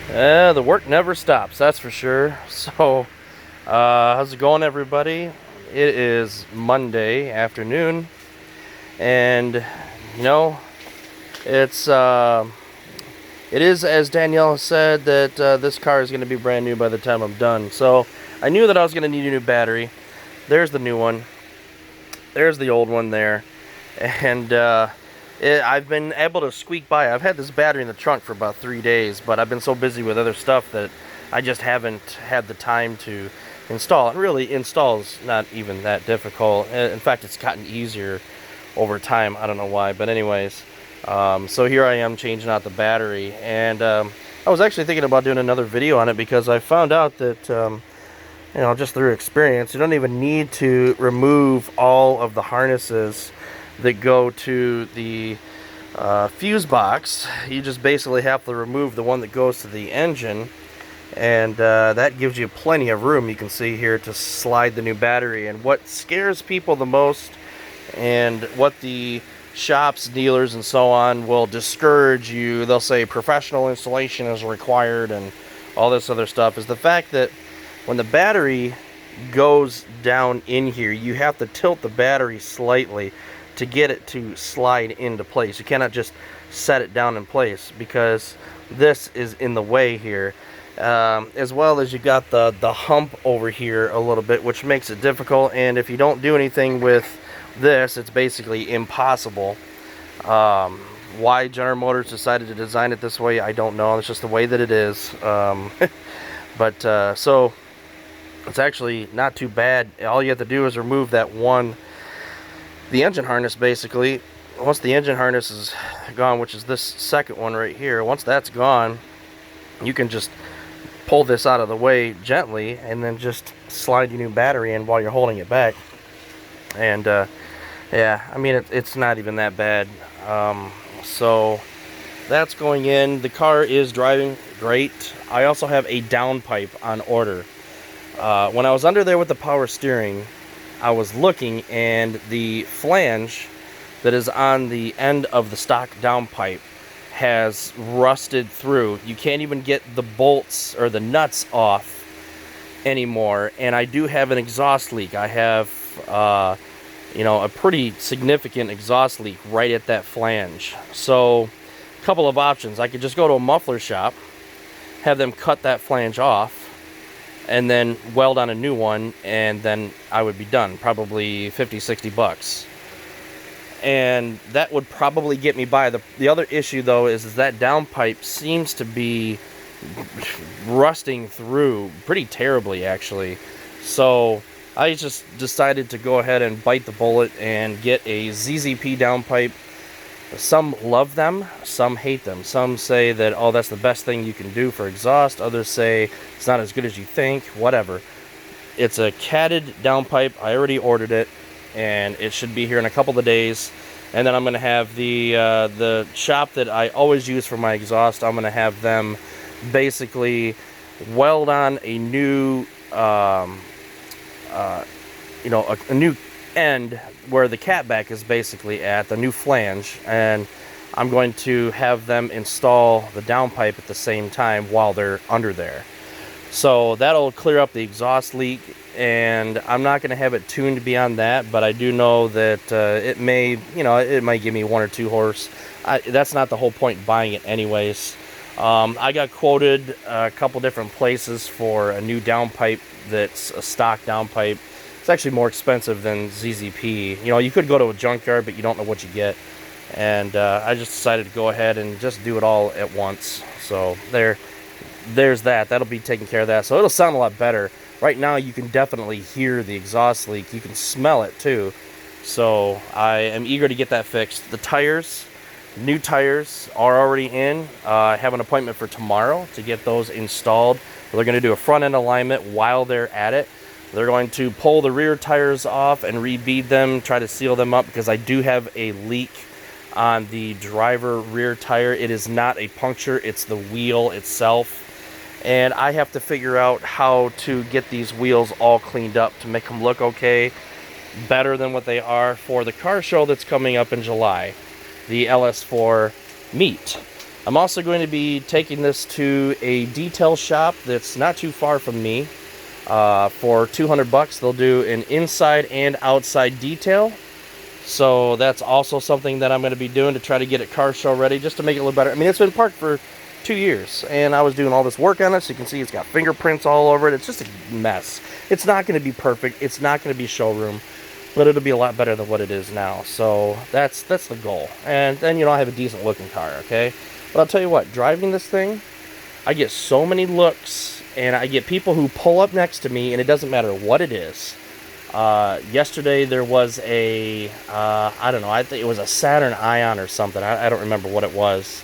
The work never stops, that's for sure. So, how's it going, everybody? It is Monday afternoon, and you know, it's it is as Danielle said that this car is going to be brand new by the time I'm done. So, I knew that I was going to need a new battery. There's the new one. There's the old one there, and I've been able to squeak by. I've had this battery in the trunk for about 3 days, but I've been so busy with other stuff that I just haven't had the time to install it. Really, install is not even that difficult. In fact, it's gotten easier over time. I don't know why, but anyways, so here I am changing out the battery, and I was actually thinking about doing another video on it because I found out that just through experience, you don't even need to remove all of the harnesses that go to the fuse box. You just basically have to remove the one that goes to the engine, and that gives you plenty of room, you can see here, to slide the new battery. And what scares people the most, and what the shops, dealers, and so on will discourage you, they'll say professional installation is required and all this other stuff, is the fact that when the battery goes down in here, you have to tilt the battery slightly to get it to slide into place. You cannot just set it down in place because this is in the way here. As well as you got the hump over here a little bit, which makes it difficult, and if you don't do anything with this, it's basically impossible. Why General Motors decided to design it this way, I don't know. It's just the way that it is. So it's actually not too bad. All you have to do is remove that the engine harness, basically. Once the engine harness is gone, which is this second one right here, once that's gone, you can just pull this out of the way gently and then just slide your new battery in while you're holding it back. And yeah, I mean, it's not even that bad. So that's going in. The car is driving great. I also have a downpipe on order. When I was under there with the power steering, I was looking, and the flange that is on the end of the stock downpipe has rusted through. You can't even get the bolts or the nuts off anymore, and I do have an exhaust leak. I have a pretty significant exhaust leak right at that flange. So a couple of options. I could just go to a muffler shop, have them cut that flange off, and then weld on a new one, and then I would be done. Probably 50-60 bucks. And that would probably get me by. The other issue, though, is that downpipe seems to be rusting through pretty terribly, actually. So I just decided to go ahead and bite the bullet and get a ZZP downpipe. Some love them, some hate them. Some say that, oh, that's the best thing you can do for exhaust. Others say it's not as good as you think. Whatever. It's a catted downpipe. I already ordered it, and it should be here in a couple of days. And then I'm going to have the shop that I always use for my exhaust, I'm going to have them basically weld on a new, a new end where the catback is basically at, the new flange, and I'm going to have them install the downpipe at the same time while they're under there. So that'll clear up the exhaust leak, and I'm not going to have it tuned beyond that, but I do know that it might give me 1 or 2 horse. That's not the whole point buying it anyways. I got quoted a couple different places for a new downpipe that's a stock downpipe. It's actually more expensive than ZZP. You could go to a junkyard, but you don't know what you get. And I just decided to go ahead and just do it all at once. So there's that. That'll be taking care of that. So it'll sound a lot better. Right now, you can definitely hear the exhaust leak. You can smell it too. So I am eager to get that fixed. The tires, new tires, are already in. I have an appointment for tomorrow to get those installed. They're going to do a front end alignment while they're at it. They're going to pull the rear tires off and rebead them, try to seal them up, because I do have a leak on the driver rear tire. It is not a puncture, it's the wheel itself. And I have to figure out how to get these wheels all cleaned up to make them look okay, better than what they are for the car show that's coming up in July, the LS4 meet. I'm also going to be taking this to a detail shop that's not too far from me. For 200 bucks, they'll do an inside and outside detail. So that's also something that I'm going to be doing to try to get it car show ready, just to make it look better. I mean, it's been parked for 2 years, and I was doing all this work on it, so you can see it's got fingerprints all over it. It's just a mess. It's not going to be perfect. It's not going to be showroom, but it'll be a lot better than what it is now. So that's the goal. And then, you know, I have a decent looking car, okay? But I'll tell you what, driving this thing, I get so many looks, and I get people who pull up next to me, and it doesn't matter what it is. Yesterday there was a, I don't know, I think it was a Saturn Ion or something. I don't remember what it was.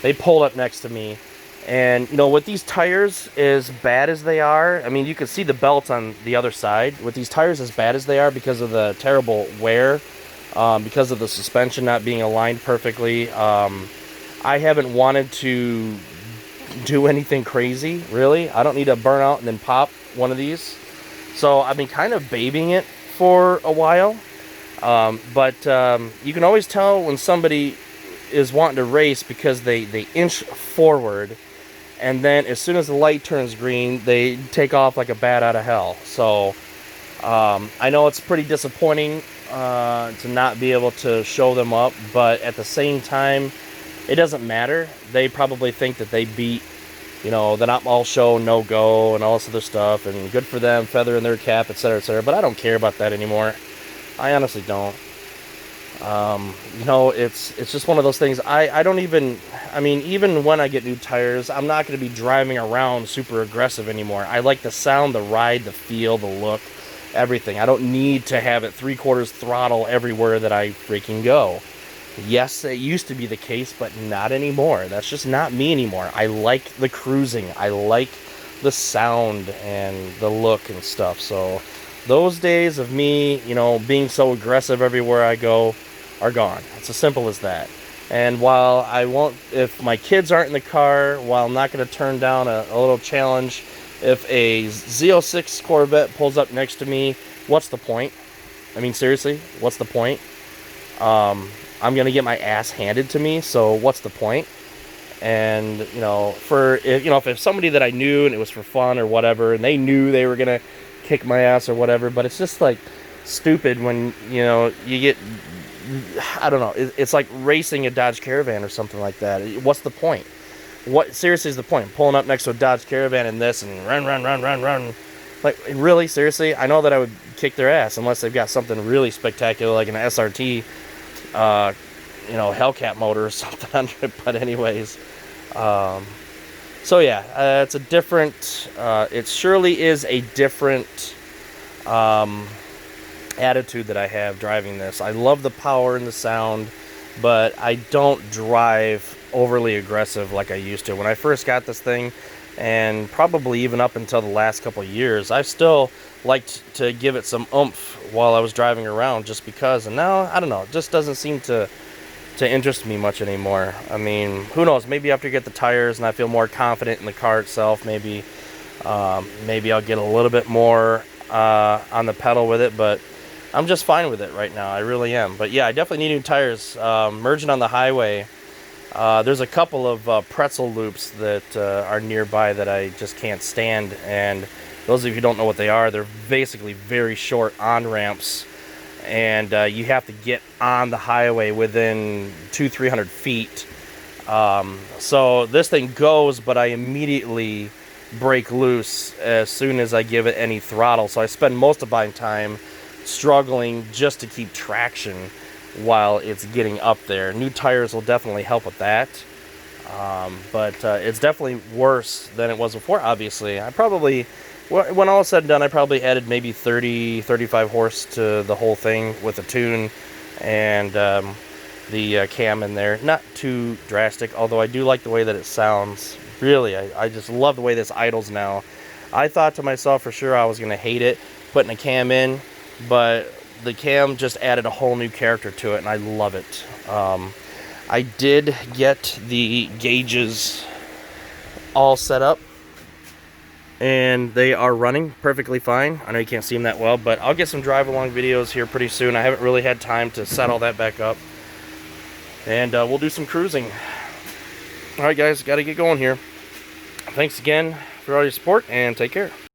They pulled up next to me, and, you know, with these tires as bad as they are, I mean, you can see the belts on the other side. With these tires as bad as they are because of the terrible wear, because of the suspension not being aligned perfectly, I haven't wanted to do anything crazy, really. I don't need to burn out and then pop one of these. So I've been kind of babying it for a while. But you can always tell when somebody is wanting to race because they inch forward, and then as soon as the light turns green, they take off like a bat out of hell. So I know it's pretty disappointing to not be able to show them up, but at the same time, it doesn't matter. They probably think that they beat, you know, the not all show, no go, and all this other stuff, and good for them, feather in their cap, etc., etc. But I don't care about that anymore. I honestly don't. You know, it's just one of those things. I don't even, I mean, even when I get new tires, I'm not going to be driving around super aggressive anymore. I like the sound, the ride, the feel, the look, everything. I don't need to have it 3/4 throttle everywhere that I freaking go. Yes, it used to be the case, but not anymore. That's just not me anymore. I like the cruising. I like the sound and the look and stuff. So those days of me, you know, being so aggressive everywhere I go are gone. It's as simple as that. And while I won't, if my kids aren't in the car, while I'm not going to turn down a little challenge, if a Z06 Corvette pulls up next to me, what's the point? I mean, seriously, what's the point? I'm going to get my ass handed to me, so what's the point? And, you know, if somebody that I knew and it was for fun or whatever, and they knew they were going to kick my ass or whatever, but it's just, like, stupid when, you know, you get, I don't know, it's like racing a Dodge Caravan or something like that. What's the point? What, seriously, is the point? Pulling up next to a Dodge Caravan and this and run. Like, really, seriously? I know that I would kick their ass unless they've got something really spectacular like an SRT, you know, Hellcat motor or something under it. But anyways, so yeah, it's a different, it surely is a different attitude that I have driving this. I love the power and the sound, but I don't drive overly aggressive like I used to. When I first got this thing, and probably even up until the last couple of years, I still liked to give it some oomph while I was driving around, just because. And now, I don't know, it just doesn't seem to interest me much anymore. I mean, who knows, maybe after I get the tires and I feel more confident in the car itself, maybe I'll get a little bit more on the pedal with it, but I'm just fine with it right now. I really am. But yeah, I definitely need new tires. Merging on the highway, there's a couple of pretzel loops that are nearby that I just can't stand, and those of you who don't know what they are, they're basically very short on-ramps, and you have to get on the highway within 200-300 feet. So this thing goes, but I immediately break loose as soon as I give it any throttle. So I spend most of my time struggling just to keep traction while it's getting up there. New tires will definitely help with that. But it's definitely worse than it was before, obviously. I probably, when all is said and done, I probably added maybe 30-35 horse to the whole thing with the tune and the cam in there. Not too drastic, although I do like the way that it sounds. Really, I just love the way this idles now. I thought to myself for sure I was going to hate it, putting a cam in, but the cam just added a whole new character to it, and I love it. I did get the gauges all set up, and they are running perfectly fine. I know you can't see them that well, but I'll get some drive-along videos here pretty soon. I haven't really had time to set all that back up, and we'll do some cruising. Alright guys, got to get going here. Thanks again for all your support, and take care.